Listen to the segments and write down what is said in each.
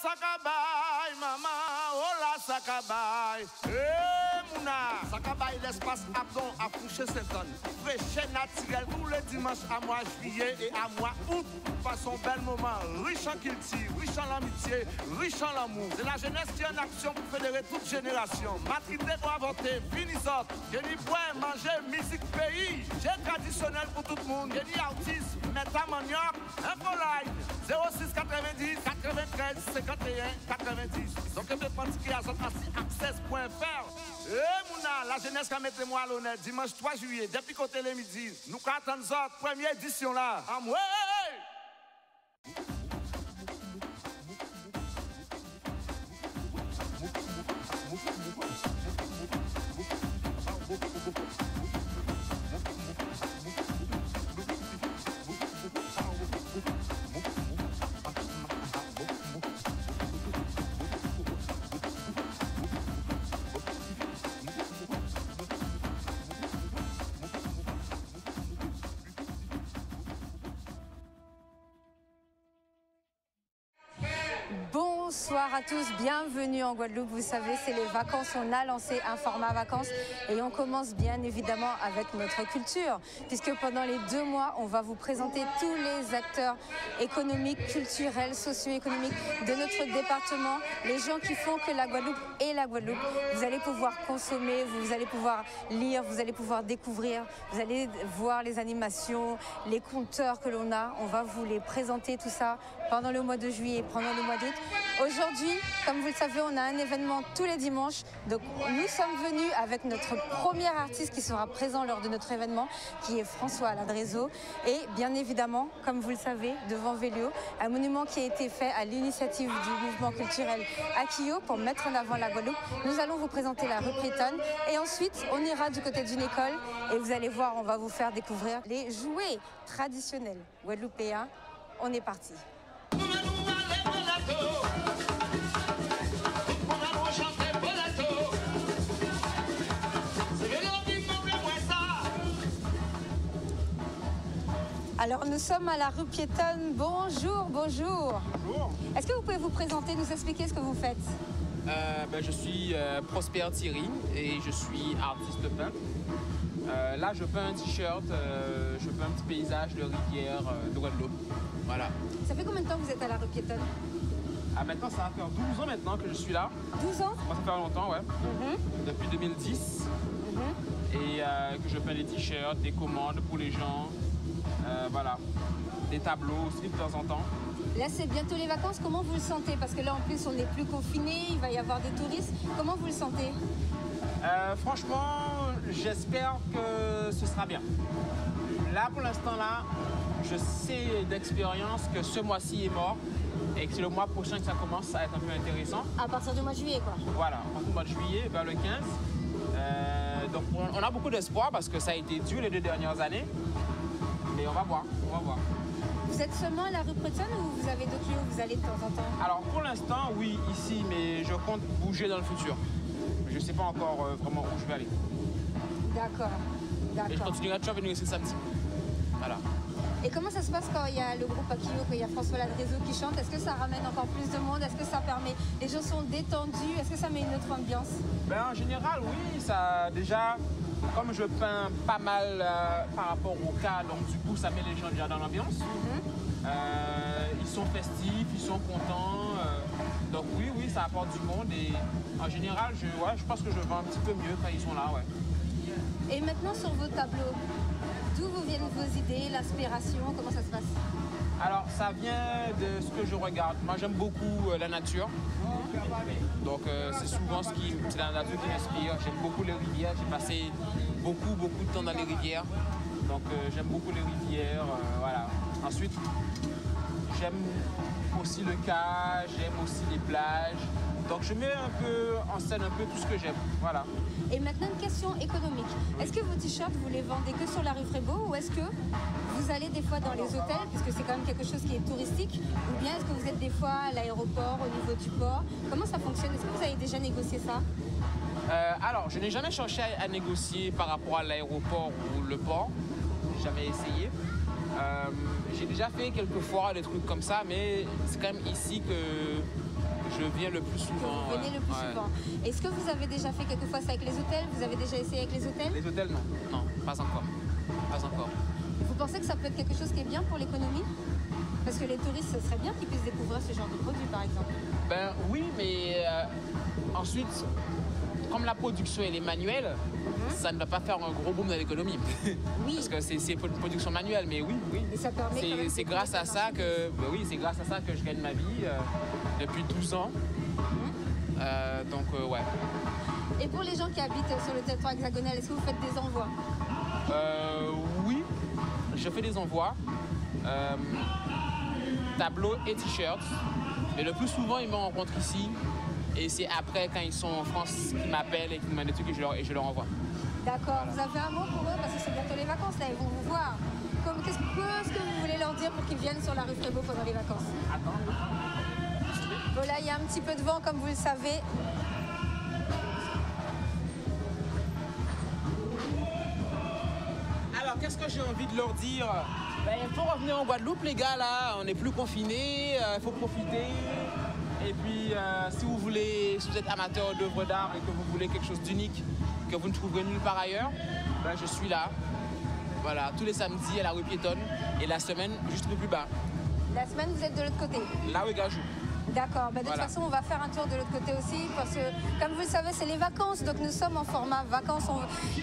Sakabay, maman, hola Sakabay. Mouna, Sakabay l'espace Abdon à Fouché Saint-Anne. Fraîche naturel tous les dimanches à mois juillet et à mois août. Façon bel moment, riche en culture, riche en l'amitié, riche en l'amour. C'est la jeunesse qui est en action pour fédérer toute génération. Matrité doit voter, finissante. Génie boire, manger, musique pays. J'ai traditionnel pour tout le monde. Génie artiste, méta manioc, info live. 06 90 93 51 90. Donc, je vais prendre ce qui est à access.fr. Mouna, la jeunesse qui a mis moi à l'honneur dimanche 3 juillet, depuis côté les midi. Nous attendons notre première édition là. Ouais! Bonsoir à tous, bienvenue en Guadeloupe. Vous savez, c'est les vacances, on a lancé un format vacances et on commence bien évidemment avec notre culture, puisque pendant les 2 mois, on va vous présenter tous les acteurs économiques, culturels, socio-économiques de notre département, les gens qui font que la Guadeloupe est la Guadeloupe. Vous allez pouvoir consommer, vous allez pouvoir lire, vous allez pouvoir découvrir, vous allez voir les animations, les compteurs que l'on a. On va vous les présenter tout ça pendant le mois de juillet, pendant le mois d'août. Aujourd'hui, comme vous le savez, on a un événement tous les dimanches. Donc nous sommes venus avec notre premier artiste qui sera présent lors de notre événement, qui est François Ladrézo. Et bien évidemment, comme vous le savez, devant Véléo, un monument qui a été fait à l'initiative du mouvement culturel Akio pour mettre en avant la Guadeloupe. Nous allons vous présenter la rue Prétonne et ensuite on ira du côté d'une école et vous allez voir, on va vous faire découvrir les jouets traditionnels guadeloupéens. On est parti. Alors nous sommes à la rue Piétonne. Bonjour, bonjour. Bonjour. Est-ce que vous pouvez vous présenter, nous expliquer ce que vous faites? Je suis Prosper Thierry et je suis artiste peintre. Là, je peins un t-shirt, je peins un petit paysage de rivière de Guadeloupe. Voilà. Ça fait combien de temps que vous êtes à la rue Piétonne? Maintenant, ça va faire 12 ans maintenant que je suis là. 12 ans? Ça fait longtemps, ouais. Depuis 2010. Et que je peins des t-shirts, des commandes pour les gens. Voilà. Des tableaux aussi de temps en temps. Là, c'est bientôt les vacances. Comment vous le sentez? Parce que là, en plus, on n'est plus confiné, il va y avoir des touristes. Comment vous le sentez? Franchement, j'espère que ce sera bien. Là, pour l'instant, là, je sais d'expérience que ce mois-ci est mort et que c'est le mois prochain que ça commence, ça va être un peu intéressant. À partir du mois de juillet, quoi. Voilà, à partir du mois de juillet, vers le 15. Donc, on a beaucoup d'espoir parce que ça a été dur les 2 dernières années. Mais on va voir, on va voir. Vous êtes seulement à la rue Prétonne ou vous avez d'autres lieux où vous allez de temps en temps? Alors, pour l'instant, oui, ici, mais je compte bouger dans le futur. Je ne sais pas encore vraiment où je vais aller. D'accord, Et je continuerai toujours à venir ici le samedi. Voilà. Et comment ça se passe quand il y a le groupe Akio, quand il y a François Ladrézo qui chante? Est-ce que ça ramène encore plus de monde? Est-ce que ça permet... Les gens sont détendus? Est-ce que ça met une autre ambiance? En général, oui. Ça, déjà, comme je peins pas mal par rapport au cas, donc du coup, ça met les gens déjà dans l'ambiance. Ils sont festifs, ils sont contents. Donc oui, ça apporte du monde. Et en général, je pense que je vends un petit peu mieux quand ils sont là, ouais. Et maintenant, sur vos tableaux, d'où vous viennent vos idées, l'inspiration? Comment ça se passe? Alors, ça vient de ce que je regarde. Moi, j'aime beaucoup la nature. Donc, c'est souvent c'est la nature qui m'inspire. J'aime beaucoup les rivières. J'ai passé beaucoup de temps dans les rivières. Donc, j'aime beaucoup les rivières. Voilà. Ensuite, j'aime aussi le cas, j'aime aussi les plages. Donc je mets un peu en scène un peu tout ce que j'aime. Voilà. Et maintenant une question économique. Est-ce que vos t-shirts, vous les vendez que sur la rue Frébeau ou est-ce que vous allez des fois dans les hôtels, puisque c'est quand même quelque chose qui est touristique, ou bien est-ce que vous êtes des fois à l'aéroport, au niveau du port? Comment ça fonctionne? Est-ce que vous avez déjà négocié ça? Alors, je n'ai jamais cherché à négocier par rapport à l'aéroport ou le port. J'ai jamais essayé. J'ai déjà fait quelques fois des trucs comme ça, mais c'est quand même ici que je viens le plus souvent. Vous venez le plus souvent. Est-ce que vous avez déjà fait quelque fois ça avec les hôtels? Vous avez déjà essayé avec les hôtels? Les hôtels, non. Non, pas encore. Pas encore. Vous pensez que ça peut être quelque chose qui est bien pour l'économie? Parce que les touristes, ce serait bien qu'ils puissent découvrir ce genre de produits, par exemple. Ben oui, mais ensuite, comme la production elle est manuelle, ça ne va pas faire un gros boom dans l'économie. Oui. Parce que c'est une production manuelle, mais oui, oui. Et ça permet quand même C'est de grâce à ça que, ben oui, c'est grâce à ça que je gagne ma vie depuis 12 ans. Donc ouais. Et pour les gens qui habitent sur le territoire hexagonal, est-ce que vous faites des envois? Oui, je fais des envois. Tableaux et t-shirts. Mais le plus souvent, ils me rencontrent ici. Et c'est après, quand ils sont en France, qu'ils m'appellent et qu'ils me demandent des trucs et je leur envoie. D'accord. Vous avez un mot pour eux? Parce que c'est bientôt les vacances, là. Ils vont vous voir. Qu'est-ce que vous voulez leur dire pour qu'ils viennent sur la rue Frébeau pendant les vacances? Bon, là, il y a un petit peu de vent, comme vous le savez. Alors, qu'est-ce que j'ai envie de leur dire? Ben, il faut revenir en Guadeloupe, les gars, là. On n'est plus confinés, il faut profiter. Et puis, si vous êtes amateur d'œuvres d'art et que vous voulez quelque chose d'unique, que vous ne trouverez nulle part ailleurs, ben, je suis là. Voilà, tous les samedis à la rue piétonne et la semaine juste un peu plus bas. La semaine, vous êtes de l'autre côté? Là où Gajou. D'accord. Ben, de toute façon, on va faire un tour de l'autre côté aussi parce que, comme vous le savez, c'est les vacances. Donc, nous sommes en format vacances.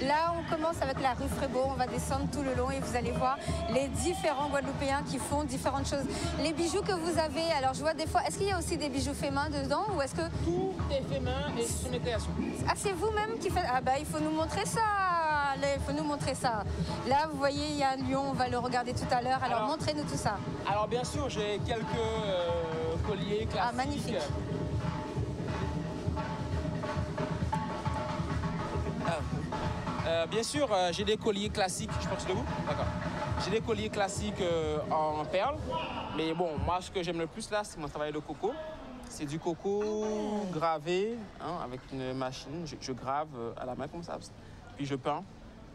Là, on commence avec la rue Frébeau. On va descendre tout le long et vous allez voir les différents Guadeloupéens qui font différentes choses. Les bijoux que vous avez, alors je vois des fois, est-ce qu'il y a aussi des bijoux faits main dedans ou est-ce que... Tout est fait main et ce sont mes créations. Ah, c'est vous-même qui faites... Ah bah, il faut nous montrer ça. Là, il faut nous montrer ça. Là, vous voyez, il y a un lion. On va le regarder tout à l'heure. Alors montrez-nous tout ça. Alors, bien sûr, j'ai quelques colliers classiques. Ah, magnifique. Bien sûr, j'ai des colliers classiques. Je pense debout. D'accord. J'ai des colliers classiques en perles. Mais bon, moi, ce que j'aime le plus là, c'est mon travail de coco. C'est du coco gravé hein, avec une machine. Je grave à la main comme ça. Puis je peins.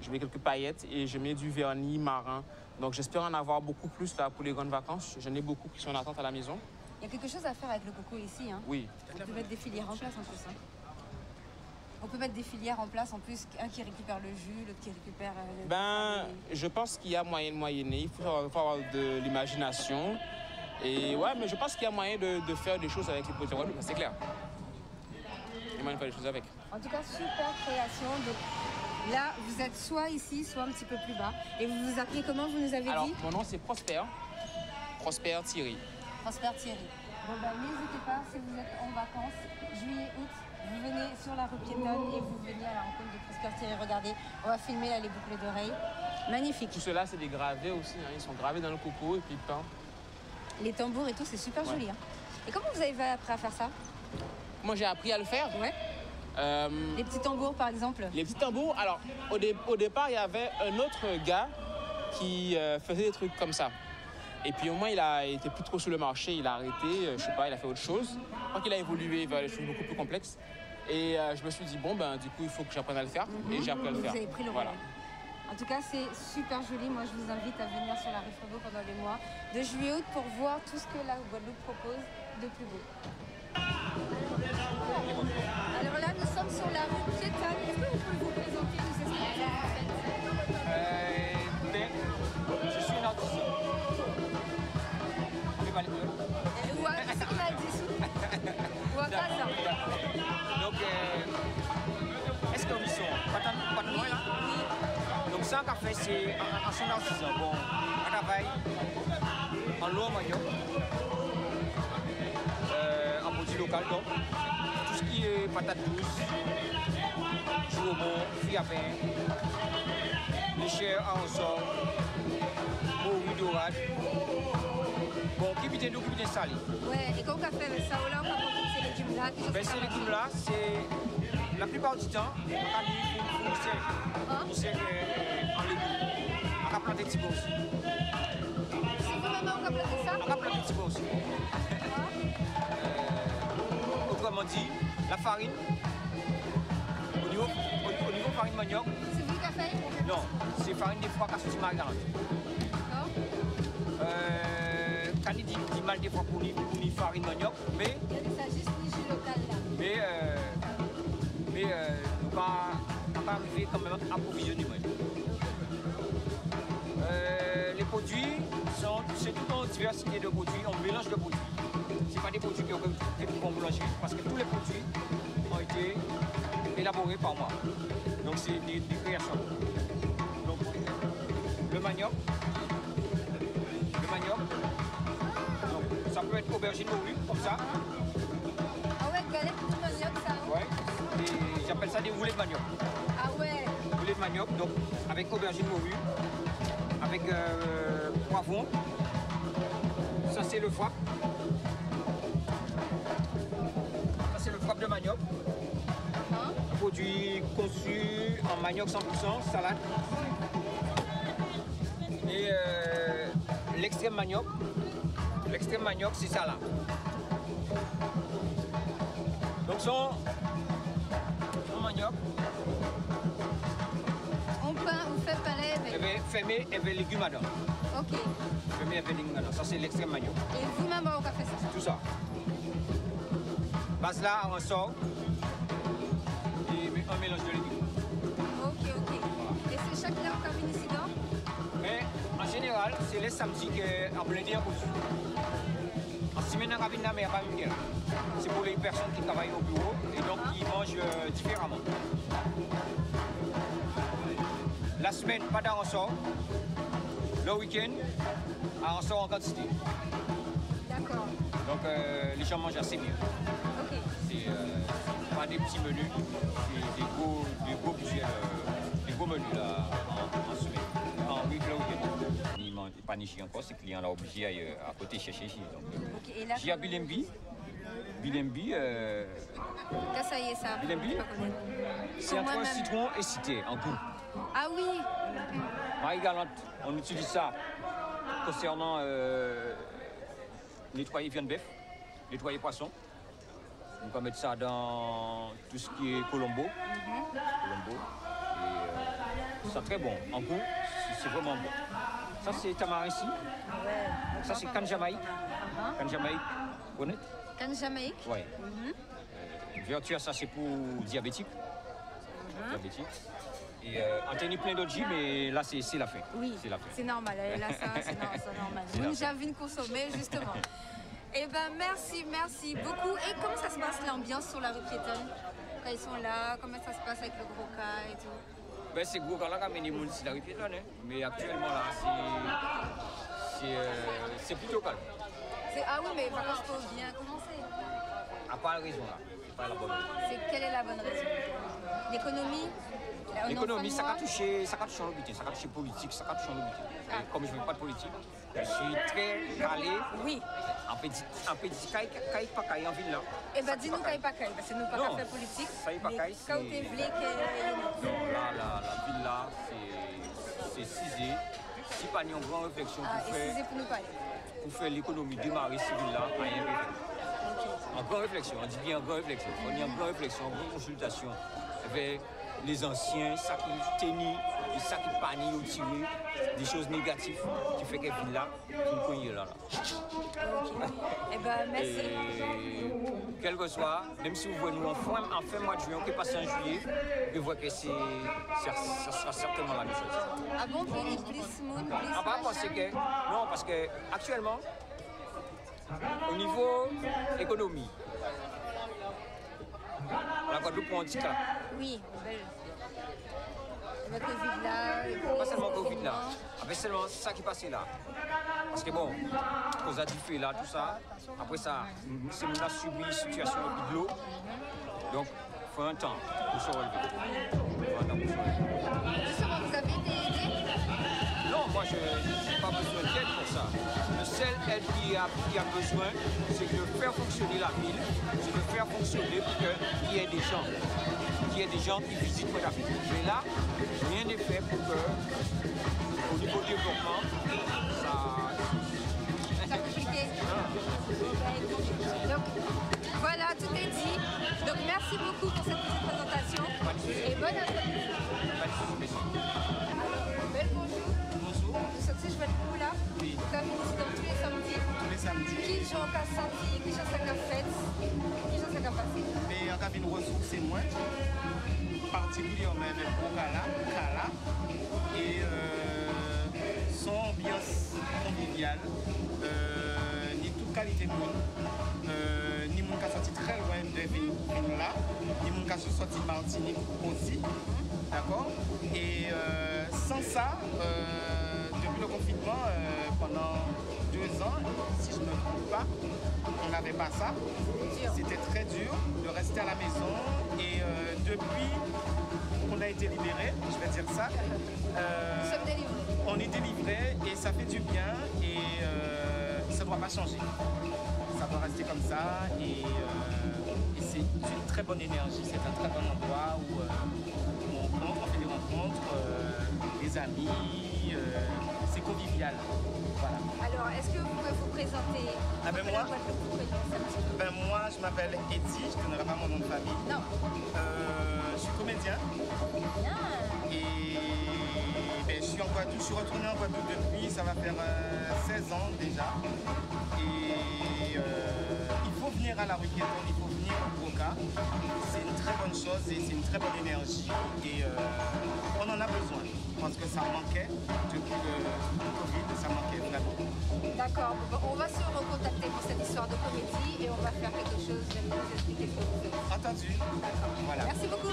Je mets quelques paillettes et je mets du vernis marin. Donc j'espère en avoir beaucoup plus là pour les grandes vacances. J'en ai beaucoup qui sont en attente à la maison. Il y a quelque chose à faire avec le coco ici. Hein. Oui. On peut mettre des filières en place en plus. Hein. On peut mettre des filières en place en plus, un qui récupère le jus, l'autre qui récupère... Je pense qu'il y a moyen de moyenner. Il faut avoir de l'imagination. Et ouais, mais je pense qu'il y a moyen de faire des choses avec les produits, c'est clair. Il y a moyen de faire des choses avec. En tout cas, super création. Donc, là, vous êtes soit ici, soit un petit peu plus bas. Et vous vous appelez comment, vous nous avez dit? Mon nom, c'est Prosper. Prosper Thierry. Prosper Thierry. Bon, ben, n'hésitez pas, si vous êtes en vacances, juillet, août, vous venez sur la rue piétonne et vous venez à la rencontre de Prosper Thierry. Regardez, on va filmer là, les boucles d'oreilles. Magnifique. Tout cela, c'est des gravés aussi. Hein. Ils sont gravés dans le coco et puis peints. Les tambours et tout, c'est super joli. Hein. Et comment vous avez appris à faire ça? Moi, j'ai appris à le faire. Ouais. Les petits tambours, par exemple. Les petits tambours, alors, au départ, il y avait un autre gars qui faisait des trucs comme ça. Et puis au moins, il était plus trop sur le marché, il a arrêté, je sais pas, il a fait autre chose. Je crois qu'il a évolué vers des choses beaucoup plus complexes. Et je me suis dit, bon, ben, du coup, il faut que j'apprenne à le faire. Et j'ai appris à le faire. Vous avez pris le relais. Voilà. En tout cas, c'est super joli. Moi, je vous invite à venir sur la rue Frébeau pendant les mois de juillet août pour voir tout ce que la Guadeloupe propose de plus beau. Alors là, nous sommes sur la rue piétonne. Est-ce que vous pouvez vous présenter, nous expliquer en fait? Je suis un artiste. C'est qu'on a dit. Donc, est-ce que vous sont pas de moi là? Donc, ça qu'a fait, c'est un son artisan. Bon, on travaille en l'eau manioc, en produit local. Donc, tout ce qui est patates douces, jambon, fruits à pain, les chairs en sort, morue dorade. Bon, qui vient d'où, qui vient salé. Ouais, et quand on a fait ça, on a apporté ces légumes-là. Ces légumes-là, c'est la plupart du temps, on sait en légumes. On a planté Thibaut aussi. C'est vraiment on a planté ça? On a planté Thibaut aussi. Autrement dit, la farine, au niveau farine manioc. C'est vous qui avez fait? Non, c'est farine des fois qui a sorti Margarine. D'accord. Quand il dit mal des fois pour une farine manioc, mais... Il y a des juste arriver quand même à approvisionner. Les produits, c'est tout en diversité de produits, en mélange de produits. Ce pas des produits que vous pouvez boulangerie, parce que tous les produits ont été élaborés par moi. Donc c'est des créations. Donc le manioc, donc, ça peut être aubergine morue, comme ça. Ah ouais, galette de manioc, ça. Ouais, et j'appelle ça des roulés de manioc. Ah ouais. Roulés de manioc, donc avec aubergine morue, avec poivron. Ça c'est le foie. Ça c'est le foie de manioc. Un produit conçu en manioc 100%, salade. Et l'extrême manioc, c'est ça là. Donc son manioc. On fait pareil avec. Fermé avec légumes dedans. Ok. Fermé avec légumes dedans. Ça c'est l'extrême manioc. Et vous-même, vous avez fait ça? Tout ça. Base là, on sort. Et un mélange de légumes. Ok. Et c'est chaque heure qu'on vient ici dedans? Mais en général, c'est les samedis qu'on blindé en cousu. En semaine, on a mais pas une. C'est pour les personnes qui travaillent au bureau et donc qui mangent différemment. La semaine, pas d'en sort. Le week-end, on sort en quantité. D'accord. Donc les gens mangent assez bien. Ok. C'est pas des petits menus, c'est des beaux budgets, des beaux menus là, en semaine. En week-end. Il n'est pas niché encore, c'est client là obligé à côté chercher ici. Ok, et là, J'ai à Bilembi. Bilembi, là, ça y est, ça. Bilembi, c'est entre un citron et cité en goût. Ah oui. Marie-Galante, on utilise ça concernant nettoyer viande bœuf, nettoyer poisson. On peut mettre ça dans tout ce qui est colombo. Colombo. Et c'est très bon. En goût, c'est vraiment bon. Ça, c'est tamarinsi. Ça, c'est canne jamaïque. Canne jamaïque, honnête. Canne jamaïque? Oui. Vertu, ça, c'est pour diabétique. Diabétique. Et on tenait plein d'autres jus, mais là, c'est la fin. Oui, c'est normal. Là, ça, c'est normal. Nous, j'ai envie de consommer, justement. Eh bien, merci beaucoup. Et comment ça se passe l'ambiance sur la rue piétonne? Quand ils sont là, comment ça se passe avec le gros cas et tout? Ben, c'est gros cas là qui a mené le monde sur la rue piétonne. Hein. Mais actuellement, là, c'est plutôt calme. Ah oui, mais les vacances peuvent bien commencer. À part la raison, là. Pas la bonne raison. Quelle est la bonne raison? L'économie? L'économie, ça a touché en l'obité, ça a touché politique, ça a touché en l'obité. Comme je ne fais pas de politique, je suis très calé. Oui. En petit caille pas caille en ville là. Eh bien, dis-nous caille pas caille, parce que nous pas faire politique. Caille pas caille, c'est. Quand tu es vlé, non, là, la ville là, c'est cisé. Si pas une grande réflexion pour faire l'économie démarrer cette ville là, rien fait. En grande réflexion, on dit bien en grande réflexion. On y a en grande réflexion, en grande consultation avec les anciens, ça qui tenit, et ça qui panie ou tiré, des choses négatives qui fait qu'elle vit là, qui nous connaît là. Eh ben, merci. Et quel que soit, même si vous voyez nous en fin mois de juillet, on peut passer en juillet, vous voyez que ça sera certainement la même chose. Ah bon, plus moon, plus on va penser que, non, parce que actuellement, au niveau économie, la Guadeloupe prend un petit cas. Oui, belle. Le Covid là. Pas seulement le Covid là, avec seulement ça qui passait là. Parce que bon, cause à du feu là, tout ça, après ça, c'est nous a subi une situation de l'eau. Donc, il faut un temps pour se relever. Justement, vous avez des idées? Non, moi je n'ai pas besoin d'aide pour ça. Le seul aide qu'il y a besoin, c'est de faire fonctionner la ville, c'est de faire fonctionner pour qu'il y ait des gens qui visitent la ville. Mais là, rien n'est fait pour que, au niveau du développement, ça compliqué. Donc, voilà, tout est dit. Donc, merci beaucoup pour cette petite présentation. Et bonne après-midi. Belle bonjour. Bonjour. Je vais être où là? Oui. Comme ici, donc tous les samedis. Tous les samedis. Qui joue en samedi, qui joue en fête, qui joue en passé. Mais en cabine ressources, c'est moins. particulièrement le Kala et son ambiance conviviale, ni toute qualité de monde, ni mon qui sorti très loin de ville là, ni mon qui sorti Martinique aussi, d'accord. Et sans ça, depuis le confinement, pendant 2 ans, si je ne me trompe pas, on n'avait pas ça. C'était très dur de rester à la maison et depuis qu'on a été libéré, je vais dire ça, on est délivré et ça fait du bien et ça ne doit pas changer. Ça doit rester comme ça et c'est une très bonne énergie, c'est un très bon endroit où on fait des rencontres, des amis, c'est convivial. Voilà. Alors, est-ce que vous pouvez vous présenter? Moi, je m'appelle Eddie, je ne donnerai pas mon nom de famille. Non. Je suis comédien. Bien. Et je suis en Guadeloupe, je suis retourné en Guadeloupe depuis, ça va faire 16 ans déjà. Et il faut venir à la rue piétonne, il faut venir au Broca. C'est une très bonne chose et c'est une très bonne énergie. Et on en a besoin parce que ça manquait depuis le Covid, ça manquait vraiment. D'accord, bon, on va se recontacter pour cette histoire de comédie et on va faire quelque chose, je vais vous expliquer ce que vous faites. Entendu. Voilà. Merci beaucoup.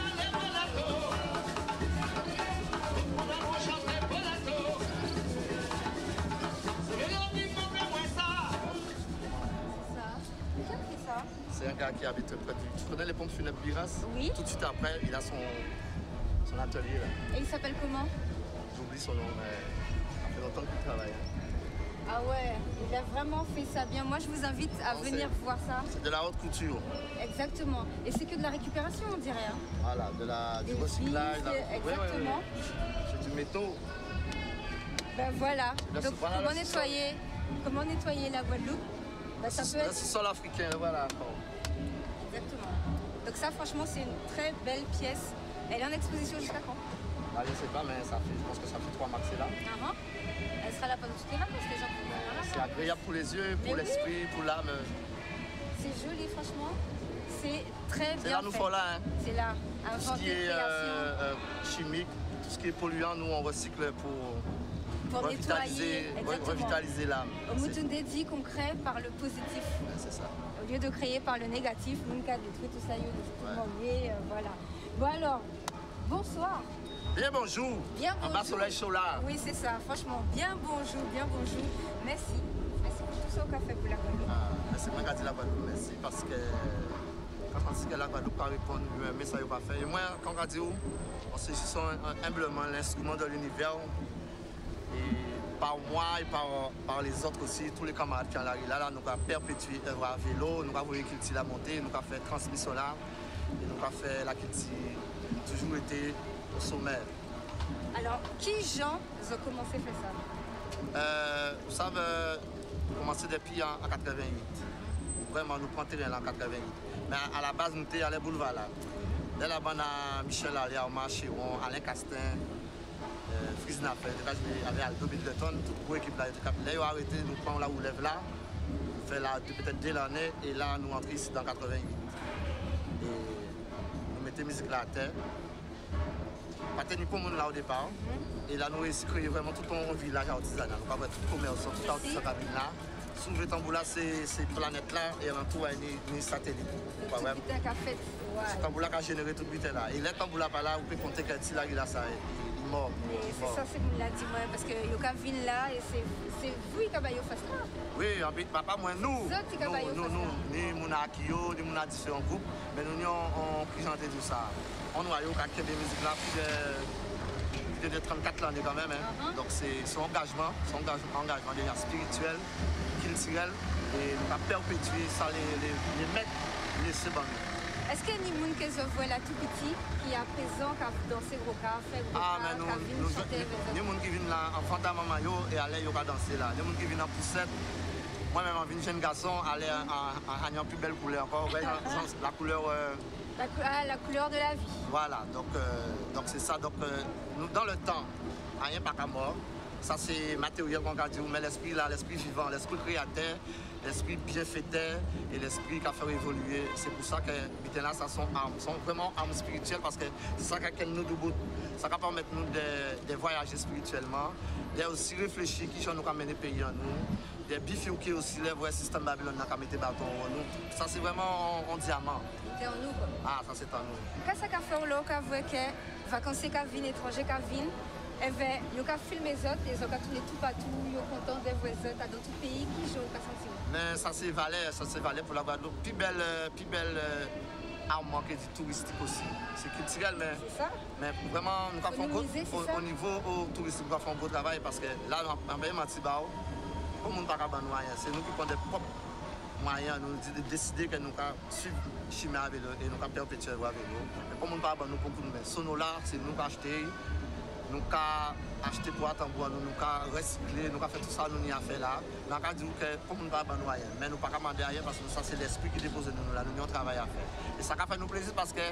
C'est un gars qui habite près du... Tu connais les pompes funèbres Biras? Oui. Tout de suite après, il a son atelier là. Et il s'appelle comment? J'oublie son nom, mais ça fait longtemps qu'il travaille. Ah ouais, il a vraiment fait ça bien. Moi, je vous invite à venir voir ça. C'est de la haute couture. Exactement. Et c'est que de la récupération, on dirait. Hein. Voilà, du recyclage. Exactement. C'est du métaux. Ben voilà. Donc, voilà comment nettoyer la Guadeloupe? Ben, ça peut être... C'est sol africain, voilà. Exactement. Donc ça, franchement, c'est une très belle pièce. Elle est en exposition jusqu'à quand? Ah, je ne sais pas, mais je pense que ça fait 3 max là. Elle sera là pendant toutes les vacances, les gens pourront venir là. C'est agréable pour les yeux, pour l'esprit, pour l'âme. C'est joli, franchement. C'est très bien. C'est là nous faut là. Hein. C'est là. Tout ce qui est chimique, tout ce qui est polluant, nous on recycle pour revitaliser l'âme. Au Moutoundé dit qu'on crée par le positif. Ouais, c'est ça. Au lieu de créer par le négatif, nous avons détruit tout ça, voilà. Bon alors, bonsoir. Bien bonjour. Bien bonjour. En bas soleil chaud là. Oui, c'est ça. Franchement, bien bonjour, bien bonjour. Merci. Merci pour tout ça au café pour la Guadeloupe. Merci, moi, je dis la Guadeloupe, merci parce que quand on dit que la Guadeloupe pas répondre, mais ça n'a pas fait. Et moi, quand on dit, on se sent humblement l'instrument de l'univers. Et par moi et par les autres aussi, tous les camarades qui sont là, nous avons perpétué à vélo, nous avons cultivé la montée, nous avons fait transmission là, et nous avons fait la culture, toujours été au sommet. Alors, qui Jean a commencé à faire ça? Vous savez, commencé depuis en 88. Vraiment, nous prenons terrain en 88. Mais à la base, nous étions à les boulevards là. Dès là-bas, on a Michel Allé, Marché, Alain Castin. Frise n'a fait, avec Aldo Bildeton, toute pour l'équipe là. Là, ils ont arrêté, nous prenons la roulève là, on fait là peut-être dès l'année, et là, nous entrons ici dans 88. Et nous mettons musique là à terre. Pas tenu pour nous là au départ. Et là, nous réussissons à créer vraiment tout un village artisanal. Nous avons tout le commerce, tout artisanal cabine là. Sous le tambour là, c'est planète là, et en tout, il y a une satellite. C'est tambour là qui a généré tout le but là. Et les tambour là, par là, vous pouvez compter qu'elle là, il a ça. Mort. C'est ça, c'est me l'a dit moi, parce que yo ka vin là et c'est vous qui avez fait ça. Oui, en fait, papa moi nous ni mon akio, ni mon différents groupes, mais nous on présenté tout ça. On a eu quelques des musiques là plus de 34 années quand même hein. Donc c'est son engagement déjà spirituel, culturel et nous avons perpétué ça les mettre laisser bon. Est-ce qu'il y a des gens qui se voient là tout petit, qui à présent, qui a dansé gros café, qui a chanté? Il y a des gens qui viennent là en fanta mamayo et aller ils danser là. Il y a des gens qui viennent en poussette. Moi-même, en une jeune garçon, aller en une plus belle couleur encore, la couleur. La couleur de la vie. Voilà, donc c'est ça. Donc nous, dans le temps, rien pas qu'à mort. Ça, c'est matériel qu'on a dit, mais l'esprit là, l'esprit vivant, l'esprit créateur, l'esprit bienfaiteur et l'esprit qui a fait évoluer. C'est pour ça que là, ça sont armes, sont vraiment armes spirituelles parce que c'est ça qui nous debout. Ça va permettre nous de voyager spirituellement, de aussi réfléchir qui nous a mené pays en nous, de bifurquer aussi les vrais systèmes Babylone qui a mis des bâtons en nous. Ça, c'est vraiment en diamant. C'est en nous, quoi. Ah, ça, c'est en nous. Qu'est-ce que fait là, qu'on voit que vacanciers qui viennent, étrangers qui viennent, et bien, ils ont filmé les autres, ils ont tourné tout partout, ils sont contents de voir les autres dans tout pays qui jouent au senti. Mais ça, c'est valeur pour la Guadeloupe. Plus belle arme qui est touristique aussi. C'est culturel, mais. C'est ça? Mais vraiment, nous avons au niveau touristique, nous avons un beau travail parce que là, nous avons un Matibao. Comme nous ne pouvons pas nous rien, c'est nous qui prenons des propres moyens, nous de décider que nous allons suivre Chimé avec eux et nous allons perpétuer avec eux. Mais comme nous ne pouvons pas nous beaucoup nous mettre. Sono là, c'est nous qui acheter. Nous avons acheté pour attendre, nous avons recyclé, nous avons fait tout ça, nous avons fait là. Nous avons dit que comme nous ne pouvons pas nous rien, mais nous ne pouvons pas demander rien parce que ça, c'est l'esprit qui dépose nous là, nous avons un travail à faire. Et ça a fait nous plaisir parce que